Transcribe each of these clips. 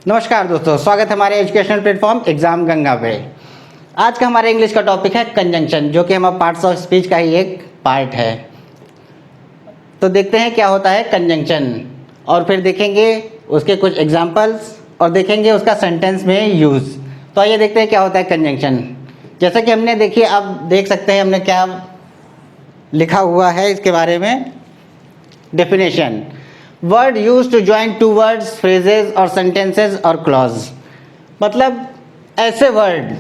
नमस्कार दोस्तों, स्वागत है हमारे एजुकेशनल प्लेटफॉर्म एग्जाम गंगा पे। आज का हमारे इंग्लिश का टॉपिक है कंजंक्शन, जो कि हमारा पार्ट्स ऑफ स्पीच का ही एक पार्ट है। तो देखते हैं क्या होता है कंजंक्शन, और फिर देखेंगे उसके कुछ एग्जांपल्स और देखेंगे उसका सेंटेंस में यूज़। तो आइए देखते हैं क्या होता है कंजंक्शन। जैसा कि हमने देखिए, आप देख सकते हैं हमने क्या लिखा हुआ है इसके बारे में। Definition: word use to join two words, phrases और सेंटेंसेस और क्लॉज। मतलब ऐसे वर्ड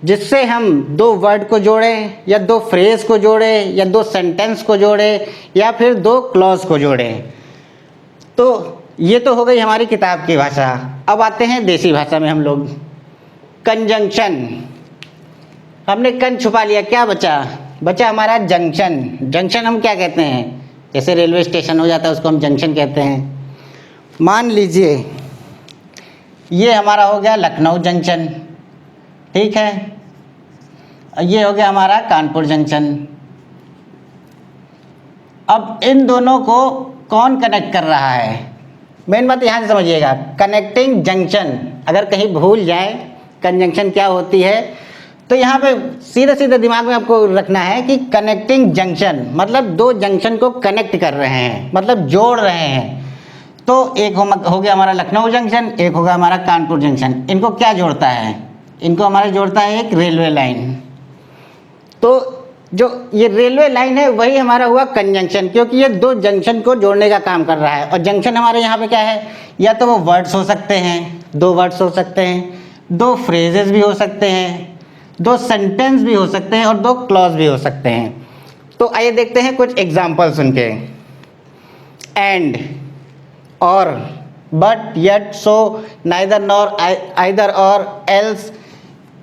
जिससे हम दो वर्ड को जोड़ें या दो फ्रेज को जोड़ें या दो सेंटेंस को जोड़ें या फिर दो क्लॉज को जोड़ें। तो ये तो हो गई हमारी किताब की भाषा। अब आते हैं देसी भाषा में हम लोग। कंजंक्शन, हमने कन छुपा लिया, क्या बचा हमारा जंक्शन। जंक्शन हम क्या कहते हैं, जैसे रेलवे स्टेशन हो जाता है उसको हम जंक्शन कहते हैं। मान लीजिए ये हमारा हो गया लखनऊ जंक्शन, ठीक है। ये हो गया हमारा कानपुर जंक्शन। अब इन दोनों को कौन कनेक्ट कर रहा है, मेन बात यहाँ से समझिएगा। कनेक्टिंग जंक्शन, अगर कहीं भूल जाए कंजंक्शन क्या होती है, तो यहाँ पे सीधे सीधे दिमाग में आपको रखना है कि कनेक्टिंग जंक्शन मतलब दो जंक्शन को कनेक्ट कर रहे हैं, मतलब जोड़ रहे हैं। तो एक हो गया हमारा लखनऊ जंक्शन, एक होगा हमारा कानपुर जंक्शन। इनको क्या जोड़ता है, इनको हमारा जोड़ता है एक रेलवे लाइन। तो जो ये रेलवे लाइन है वही हमारा हुआ कंजंक्शन, क्योंकि ये दो जंक्शन को जोड़ने का काम कर रहा है। और जंक्शन हमारे यहाँ पे क्या है, या तो वो वर्ड्स हो सकते हैं, दो वर्ड्स हो सकते हैं, दो फ्रेजेस भी हो सकते हैं, दो सेंटेंस भी हो सकते हैं और दो क्लॉज भी हो सकते हैं। तो आइए देखते हैं कुछ एग्जाम्पल्स उनके। एंड, और, but, yet, so, neither, nor, either और, एल्स।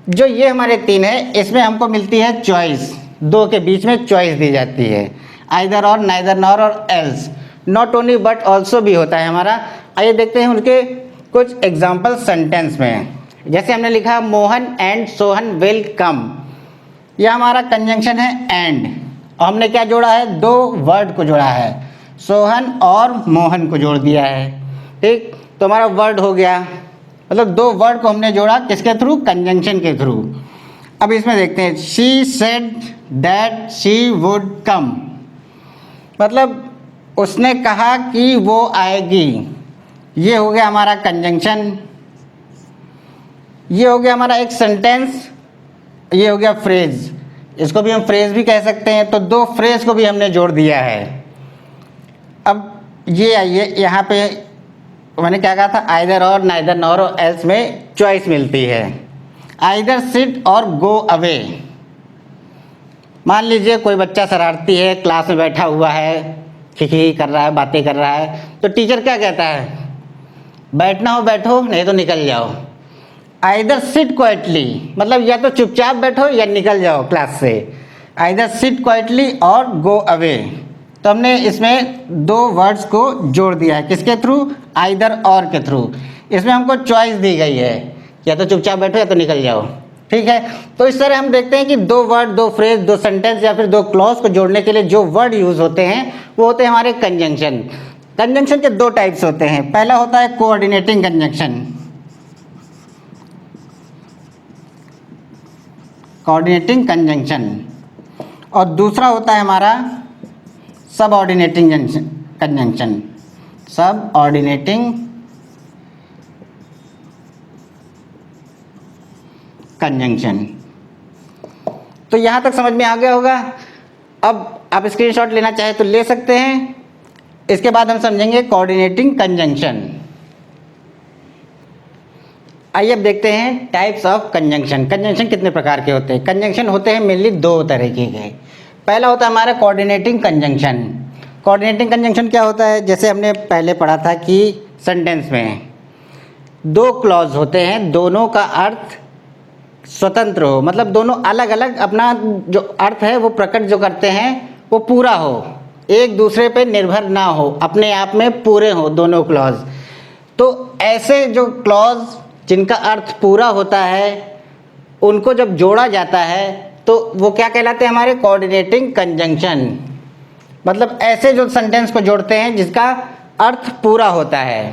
जो ये हमारे तीन है, इसमें हमको मिलती है चॉइस, दो के बीच में चॉइस दी जाती है। आइदर और, नाइदर, नॉर और else. Not only but also भी होता है हमारा। आइए देखते हैं उनके कुछ एग्जाम्पल सेंटेंस में। जैसे हमने लिखा Mohan and Sohan will come, यह हमारा कंजंक्शन है एंड, और हमने क्या जोड़ा है, दो वर्ड को जोड़ा है, सोहन और मोहन को जोड़ दिया है, ठीक। तो हमारा वर्ड हो गया, मतलब दो वर्ड को हमने जोड़ा किसके थ्रू, कंजंक्शन के थ्रू। अब इसमें देखते हैं, she said that she would come, मतलब उसने कहा कि वो आएगी। ये हो गया हमारा कंजंक्शन। ये हो गया हमारा एक सेंटेंस, ये हो गया फ्रेज, इसको भी हम फ्रेज भी कह सकते हैं। तो दो फ्रेज को भी हमने जोड़ दिया है। अब ये आइए यहाँ पे मैंने क्या कहा था, आइदर और, नाइदर, नॉर और एल्स में चॉइस मिलती है। आइदर सिट और गो अवे। मान लीजिए कोई बच्चा शरारती है, क्लास में बैठा हुआ है, खिखी कर रहा है, बातें कर रहा है, तो टीचर क्या कहता है, बैठना हो बैठो, नहीं तो निकल जाओ। आइदर सिट क्वाइटली, मतलब या तो चुपचाप बैठो या निकल जाओ क्लास से। आइदर सिट क्वाइटली और गो अवे। तो हमने इसमें दो वर्ड्स को जोड़ दिया है, किसके थ्रू, आइदर और के थ्रू। इसमें हमको चॉइस दी गई है, या तो चुपचाप बैठो या तो निकल जाओ, ठीक है। तो इस तरह हम देखते हैं कि दो वर्ड, दो फ्रेज, दो सेंटेंस या फिर दो क्लॉज को जोड़ने के लिए जो वर्ड यूज होते हैं वो होते हैं हमारे कंजंक्शन। कंजंक्शन के दो टाइप्स होते हैं। पहला होता है कोऑर्डिनेटिंग कंजंक्शन, कोऑर्डिनेटिंग कंजंक्शन, और दूसरा होता है हमारा सबऑर्डिनेटिंग कंजंक्शन, सबऑर्डिनेटिंग कंजंक्शन। तो यहाँ तक समझ में आ गया होगा। अब आप स्क्रीनशॉट लेना चाहे तो ले सकते हैं। इसके बाद हम समझेंगे कोऑर्डिनेटिंग कंजंक्शन। आइए अब देखते हैं टाइप्स ऑफ कंजंक्शन। कंजंक्शन कितने प्रकार के होते हैं। कंजंक्शन होते हैं मेनली दो तरीके के। पहला होता है हमारा कोऑर्डिनेटिंग कंजंक्शन। कोऑर्डिनेटिंग कंजंक्शन क्या होता है, जैसे हमने पहले पढ़ा था कि सेंटेंस में दो क्लॉज होते हैं, दोनों का अर्थ स्वतंत्र हो, मतलब दोनों अलग अलग अपना जो अर्थ है वो प्रकट जो करते हैं वो पूरा हो, एक दूसरे पे निर्भर ना हो, अपने आप में पूरे हो दोनों क्लॉज। तो ऐसे जो क्लॉज जिनका अर्थ पूरा होता है उनको जब जोड़ा जाता है तो वो क्या कहलाते हैं, हमारे कोऑर्डिनेटिंग कंजंक्शन। मतलब ऐसे जो सेंटेंस को जोड़ते हैं जिसका अर्थ पूरा होता है।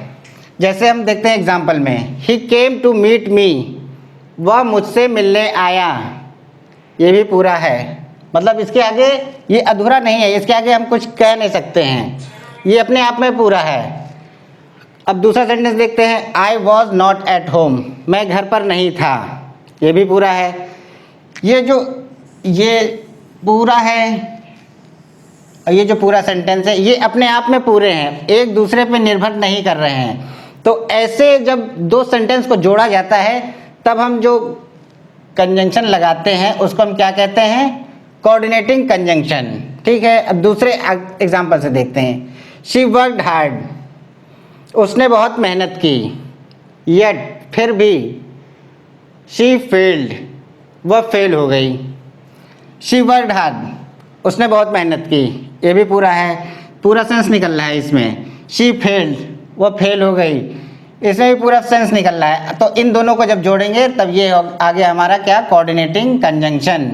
जैसे हम देखते हैं एग्जाम्पल में, ही केम टू मीट मी, वह मुझसे मिलने आया, ये भी पूरा है। मतलब इसके आगे ये अधूरा नहीं है, इसके आगे हम कुछ कह नहीं सकते हैं, ये अपने आप में पूरा है। अब दूसरा सेंटेंस देखते हैं, I was not at home, मैं घर पर नहीं था, ये भी पूरा है। ये पूरा है और ये जो पूरा सेंटेंस है ये अपने आप में पूरे हैं, एक दूसरे पे निर्भर नहीं कर रहे हैं। तो ऐसे जब दो सेंटेंस को जोड़ा जाता है तब हम जो कंजंक्शन लगाते हैं उसको हम क्या कहते हैं, कोऑर्डिनेटिंग कंजंक्शन। ठीक है, अब दूसरे एग्जांपल से देखते हैं, शी वर्कड हार्ड, उसने बहुत मेहनत की, येट फिर भी, शी फेल्ड, वह फेल हो गई। शी वर्कड हार्ड, उसने बहुत मेहनत की, ये भी पूरा है, पूरा सेंस निकल रहा है इसमें। शी फेल्ड, वह फेल हो गई, इसमें भी पूरा सेंस निकल रहा है। तो इन दोनों को जब जोड़ेंगे तब ये आगे हमारा क्या, कोऑर्डिनेटिंग कंजंक्शन।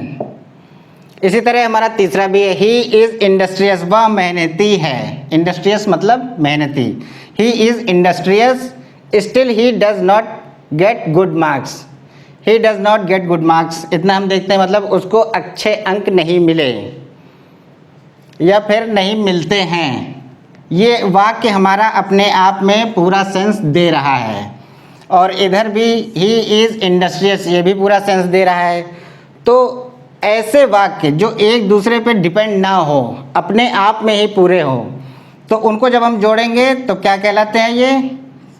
इसी तरह हमारा तीसरा भी है, ही इज़ इंडस्ट्रियस, वह मेहनती है, इंडस्ट्रियस मतलब मेहनती। He is industrious, still he does not get good marks, he does not get good marks, इतना हम देखते हैं मतलब उसको अच्छे अंक नहीं मिले या फिर नहीं मिलते हैं। ये वाक्य हमारा अपने आप में पूरा सेंस दे रहा है। और इधर भी ही इज़ इंडस्ट्रियस, ये भी पूरा सेंस दे रहा है। तो ऐसे वाक्य जो एक दूसरे पे डिपेंड ना हो, अपने आप में ही पूरे हो, तो उनको जब हम जोड़ेंगे तो क्या कहलाते हैं, ये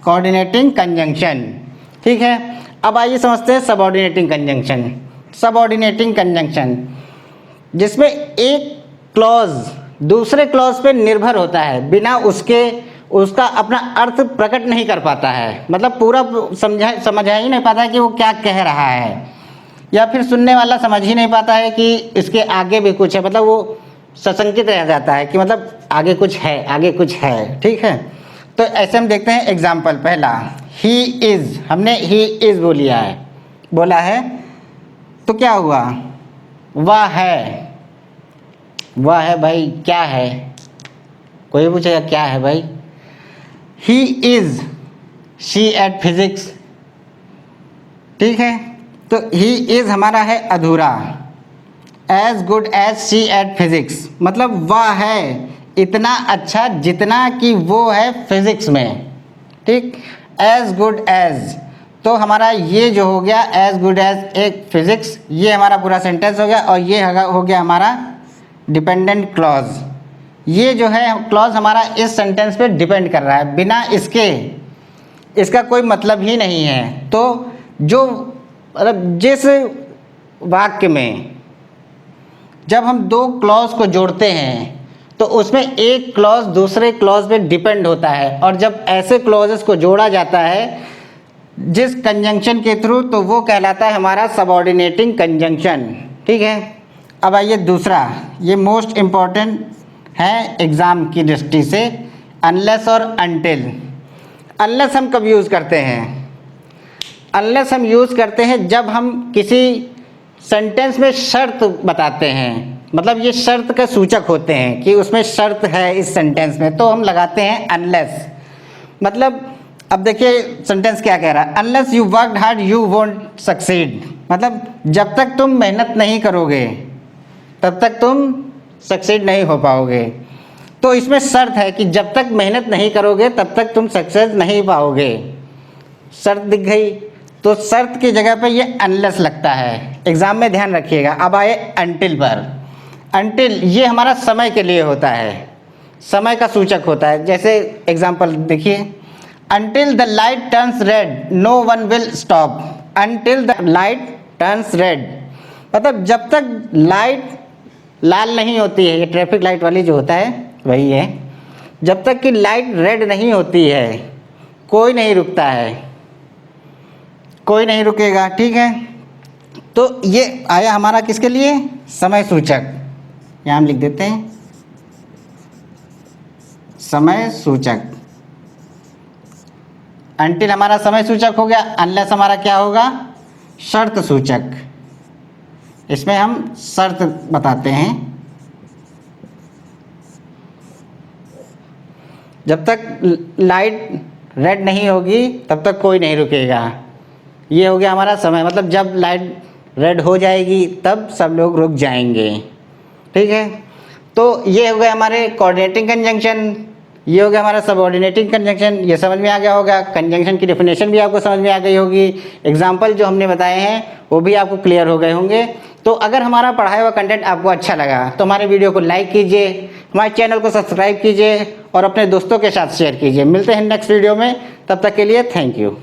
कोऑर्डिनेटिंग कंजंक्शन। ठीक है, अब आइए समझते हैं सबऑर्डिनेटिंग कंजंक्शन। सबऑर्डिनेटिंग कंजंक्शन जिसमें एक क्लॉज दूसरे क्लॉज पे निर्भर होता है, बिना उसका अपना अर्थ प्रकट नहीं कर पाता है, मतलब पूरा समझा ही नहीं पाता है कि वो क्या कह रहा है, या फिर सुनने वाला समझ ही नहीं पाता है कि इसके आगे भी कुछ है, मतलब वो सशंकित रह जाता है कि मतलब आगे कुछ है, आगे कुछ है। ठीक है, तो ऐसे हम देखते हैं एग्जाम्पल। पहला, ही इज़, हमने ही इज़ बोला है, तो क्या हुआ, वह है, वह है भाई, क्या है, कोई पूछेगा क्या है भाई। He is she at physics. ठीक है, तो ही इज़ हमारा है अधूरा, as good as she at physics, मतलब वह है इतना अच्छा जितना कि वो है फिजिक्स में। ठीक, एज गुड एज, तो हमारा ये जो हो गया एज गुड एज एक फिजिक्स, ये हमारा पूरा सेंटेंस हो गया। और ये हो गया हमारा डिपेंडेंट क्लॉज, ये जो है क्लॉज हमारा इस सेंटेंस पे डिपेंड कर रहा है, बिना इसका कोई मतलब ही नहीं है। तो जो मतलब जिस वाक्य में जब हम दो क्लॉज को जोड़ते हैं तो उसमें एक क्लॉज दूसरे क्लॉज पे डिपेंड होता है, और जब ऐसे क्लॉजेस को जोड़ा जाता है जिस कंजंक्शन के थ्रू, तो वो कहलाता है हमारा सबऑर्डिनेटिंग कंजंक्शन। ठीक है, अब आइए दूसरा, ये मोस्ट इम्पॉर्टेंट है एग्ज़ाम की दृष्टि से, अनलेस और अनटिल। अनलेस हम कब यूज़ करते हैं, अनलेस हम यूज़ करते हैं जब हम किसी सेंटेंस में शर्त बताते हैं, मतलब ये शर्त का सूचक होते हैं कि उसमें शर्त है इस सेंटेंस में, तो हम लगाते हैं अनलेस। मतलब अब देखिए सेंटेंस क्या कह रहा है, unless you worked hard you won't succeed, मतलब जब तक तुम मेहनत नहीं करोगे तब तक तुम सक्सेस नहीं हो पाओगे। तो इसमें शर्त है कि जब तक मेहनत नहीं करोगे तब तक तुम सक्सेस नहीं पाओगे, शर्त दिख गई। तो शर्त की जगह पे ये अनलेस लगता है, एग्ज़ाम में ध्यान रखिएगा। अब आए अनटिल पर। अनटिल ये हमारा समय के लिए होता है, समय का सूचक होता है। जैसे एग्जाम्पल देखिए, until the light turns red no one will stop, until the light turns red, मतलब जब तक लाइट लाल नहीं होती है, ये ट्रैफिक लाइट वाली जो होता है वही है, जब तक कि लाइट रेड नहीं होती है कोई नहीं रुकता है, कोई नहीं रुकेगा। ठीक है, तो ये आया हमारा किसके लिए, समय सूचक, यहाँ हम लिख देते हैं समय सूचक। अनटिल हमारा समय सूचक हो गया, अनलेस हमारा क्या होगा, शर्त सूचक। इसमें हम शर्त बताते हैं, जब तक लाइट रेड नहीं होगी तब तक कोई नहीं रुकेगा। ये हो गया हमारा समय, मतलब जब लाइट रेड हो जाएगी तब सब लोग रुक जाएंगे। ठीक है, तो ये हो गया हमारे कोऑर्डिनेटिंग कंजंक्शन, ये हो गया हमारा सबऑर्डिनेटिंग कंजंक्शन। ये समझ में आ गया होगा, कंजंक्शन की डेफिनेशन भी आपको समझ में आ गई होगी, एग्जाम्पल जो हमने बताए हैं वो भी आपको क्लियर हो गए होंगे। तो अगर हमारा पढ़ाया हुआ कंटेंट आपको अच्छा लगा तो हमारे वीडियो को लाइक कीजिए, हमारे चैनल को सब्सक्राइब कीजिए और अपने दोस्तों के साथ शेयर कीजिए। मिलते हैं नेक्स्ट वीडियो में, तब तक के लिए थैंक यू।